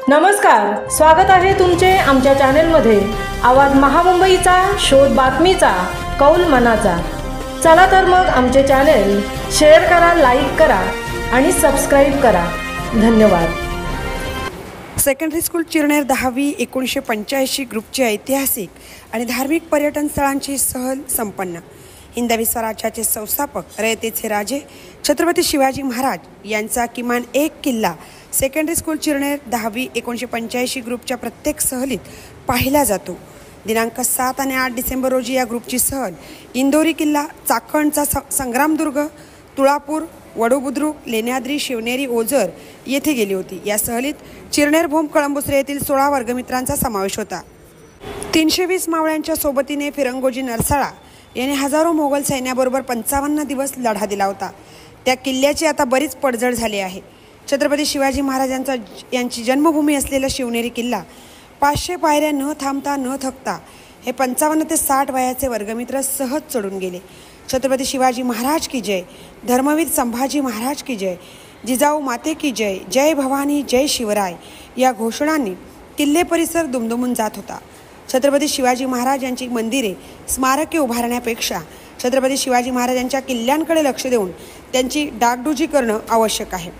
नमस्कार, स्वागत आहे तुमचे आमच्या चॅनलमध्ये। आवाज महामुंबईचा, शोध बातमीचा, कौल मनाचा। चला तर मग आमचे चॅनल शेअर करा, लाईक करा आणि सबस्क्राइब करा। धन्यवाद। सेकंडरी स्कूल चिरनेर 10वी 1985 ग्रुपची ऐतिहासिक आणि धार्मिक पर्यटन स्थळांची सहल संपन्न। हिंदवी स्वराज्याचे संस्थापक रयतेचे राजे छत्रपती शिवाजी महाराज यांचा किमान एक किल्ला सेकंडरी स्कूल चिरनेर 10वी 1985 ग्रुपच्या प्रत्येक सहलीत पाहिला जातो। दिनांक 7 आणि 8 डिसेंबर रोजी या ग्रुपची सहल इंदोरी किल्ला, चाकणचा संग्रामदुर्ग, तुळापूर, वडूबुद्रुक, लेण्याद्री, शिवनेरी, ओझर येथे गेली होती। या सहलीत चिरनेर, भोम, कळंबुसरे येथील 16 वर्गमित्रांचा समावेश होता। 320 मावळ्यांच्या सोबतीने फिरंगोजी नरसाळा याने हजारो मोगल सैन्याबरोबर 55 दिवस लढा दिला होता। त्या किल्ल्याची आता बरीच पडझड झाली आहे। छत्रपती शिवाजी यांची जन्मभूमी असलेला शिवनेरी किल्ला 500 पायऱ्या न थांबता न थकता हे 55 ते 60 वयाचे वर्गमित्र सहज चढून गेले। छत्रपती शिवाजी महाराज की जय, धर्मवीर संभाजी महाराज की जय, जिजाऊ माते की जय, जय भवानी, जय शिवराय या घोषणांनी किल्ले परिसर दुमदुमून जात होता। छत्रपती शिवाजी महाराज यांची मंदिरे, स्मारके उभारण्यापेक्षा छत्रपती शिवाजी महाराजांच्या किल्ल्यांकडे लक्ष देऊन त्यांची डागडुजी करणं आवश्यक आहे,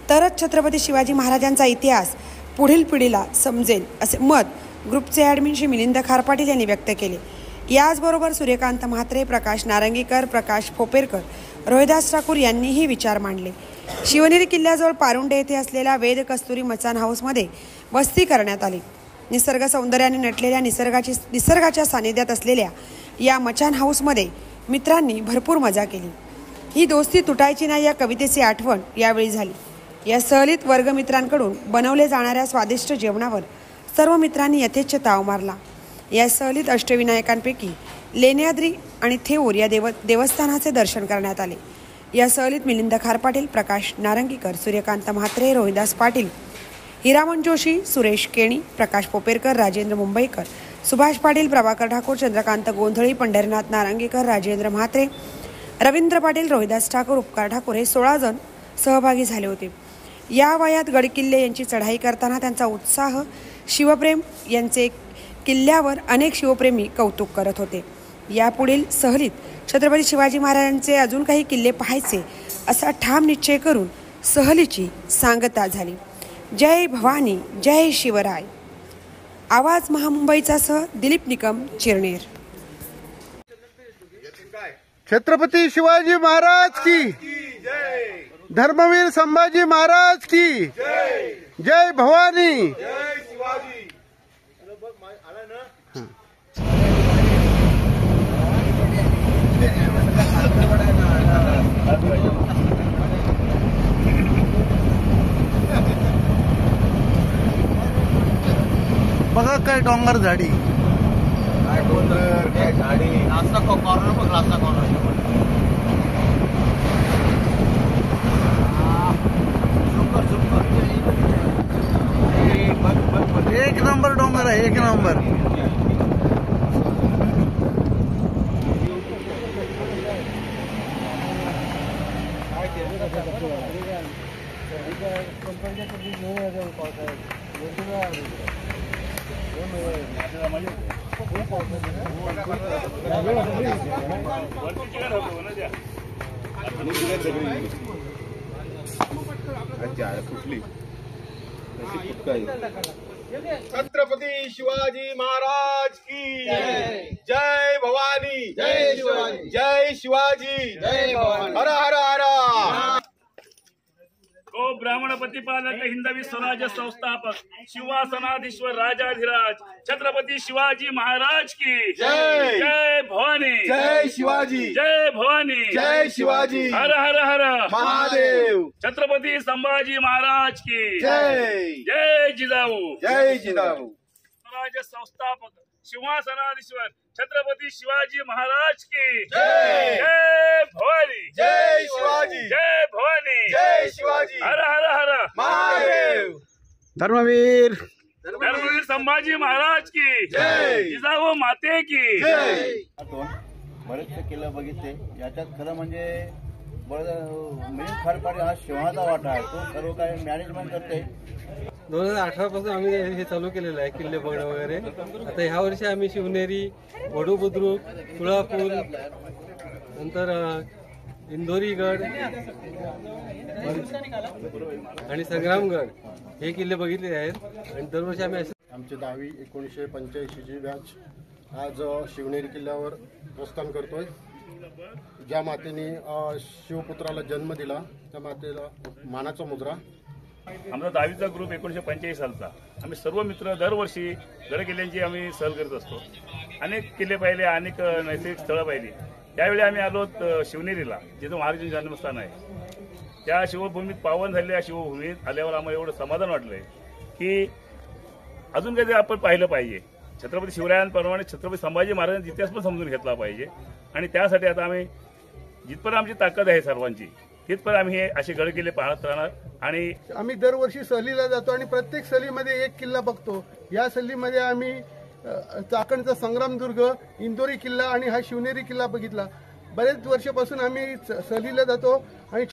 तरच छत्रपती शिवाजी महाराजांचा इतिहास पुढील पिढीला समजेल, असे मत ग्रुपचे ॲडमिन श्री मिलिंद खारपाटील यांनी व्यक्त केले। याचबरोबर सूर्यकांत म्हात्रे, प्रकाश नारंगीकर, प्रकाश फोपेरकर, रोहिदास ठाकूर यांनीही विचार मांडले। शिवनेरी किल्ल्याजवळ पारुंडे येथे असलेल्या वेद कस्तुरी मचान हाऊसमध्ये वस्ती करण्यात आली। निसर्ग सौंदर्याने नटलेल्या निसर्गाच्या सानिध्यात असलेल्या या मचान हाऊसमध्ये मित्रांनी भरपूर मजा केली। ही दोस्ती तुटायची नाही या कवितेची आठवण यावेळी झाली। या सहलीत वर्गमित्रांकडून बनवले जाणाऱ्या स्वादिष्ट जेवणावर सर्व मित्रांनी यथेच्छ ताव मारला। या सहलीत अष्टविनायकांपैकी लेण्याद्री आणि थेऊर या देवस्थानाचे दर्शन करण्यात आले। या सहलीत मिलिंद खारपाटील, प्रकाश नारंगीकर, सूर्यकांत म्हात्रे, रोहिदास पाटील, हिरामन जोशी, सुरेश केणी, प्रकाश पोपेरकर, राजेंद्र मुंबईकर, सुभाष पाटील, प्रभाकर ठाकूर, चंद्रकांत गोंधळी, पंढरीनाथ नारंगीकर, राजेंद्र म्हात्रे, रवींद्र पाटील, रोहिदास ठाकूर, उपकार ठाकूर हे 16 जण सहभागी झाले होते। या वयात गडकिल्ले यांची चढाई करताना त्यांचा उत्साह, शिवप्रेम यांचे किल्ल्यावर अनेक शिवप्रेमी कौतुक करत होते। यापुढील सहलीत छत्रपती शिवाजी महाराजांचे अजून काही किल्ले पाहायचे असा ठाम निश्चय करून सहलीची सांगता झाली। जय भवानी, जय शिवराय। आवाज महामुंबईचा सह दिलीप निकम, चिरनेर। छत्रपती शिवाजी महाराज की जय, धर्मवीर संभाजी महाराज की जय, जय भवानी, जय शिवाजी। बघा काय डोंगर झाडी, काय डोंगर, काय झाडी, नाश्ता कॉर्नर बघ, नाश्ता कॉर्नर एक नंबर डोंगर आहे, एक नंबर। छत्रपती शिवाजी महाराज की जय भवानी, जय शिवाजी, जय शिवाजी, जय भवानी, हर हर हर। गो ब्राह्मण प्रतिपालक हिंदवी स्वराज्य संस्थापक सिंहासनाधीश्वर राजाधिराज छत्रपती शिवाजी महाराज की जय, जय भवानी, जय शिवाजी, जय भवानी, जय शिवाजी, हर हर हर महादेव। छत्रपती संभाजी महाराज की जय, जय जिजाऊ, जय जिजाऊ। स्वराज्य संस्थापक सिंहासनाधीश्वर छत्रपती शिवाजी महाराज की जय, जय भवानी, जय शिवाजी, जय भवानी, जय शिवाजी, हर हर हर महादेव। धर्मवीर संभाजी महाराज की जय, जिजाऊ माते की जय। बरेचसे केलं बघितले। याच्यात खरं म्हणजे मिलिंद खारपाटील हा सिंहाचा वाटा आहे, तो सर्व काही मॅनेजमेंट करते। 2018 पासून आम्ही हे चालू केलेलं आहे किल्ले बघणं वगैरे. आता ह्या वर्षी आम्ही शिवनेरी, वडू बुद्रुक, तुळापूल, नंतर इंदोरीगड आणि संग्रामगड हे किल्ले बघितले आहेत. आणि दरवर्षी आम्ही आमची 10वी 1985ची बॅच आज शिवनेरी किल्ल्यावर प्रस्थान करतोय. ज्या मातेने शिवपुत्राला जन्म दिला त्या मातेला मानाचा मुद्रा. आमचा 10वीचा ग्रुप 1985 सालचा. आम्ही सर्व मित्र दरवर्षी गड किल्ल्यांची आम्ही सहल करत असतो. अनेक किल्ले पाहिले, अनेक नैसर्गिक स्थळं पाहिली. त्यावेळी आम्ही आलो शिवनेरीला, जिथं महाराजांचे जन्मस्थान आहे. त्या शिवभूमीत पावन झालेल्या शिवभूमीत आल्यावर आम्हाला एवढं समाधान वाटलंय की अजून काहीतरी आपण पाहिलं पाहिजे. छत्रपती शिवरायांप्रमाणे छत्रपती संभाजी महाराजांचा इतिहास पण समजून घेतला पाहिजे. आणि त्यासाठी आता आम्ही जिथपर्यंत आमची ताकद आहे सर्वांची तिथपर्यंत आम्ही हे असे गड किल्ले पाहत राहणार. आणि आम्ही दरवर्षी सहलीला जातो आणि प्रत्येक सहलीमध्ये एक किल्ला बघतो. या सहलीमध्ये आम्ही चाकणचा संग्रामदुर्ग, इंदोरी किल्ला आणि हा शिवनेरी किल्ला बघितला. बरेच वर्षापासून आम्ही सहलीला जातो आणि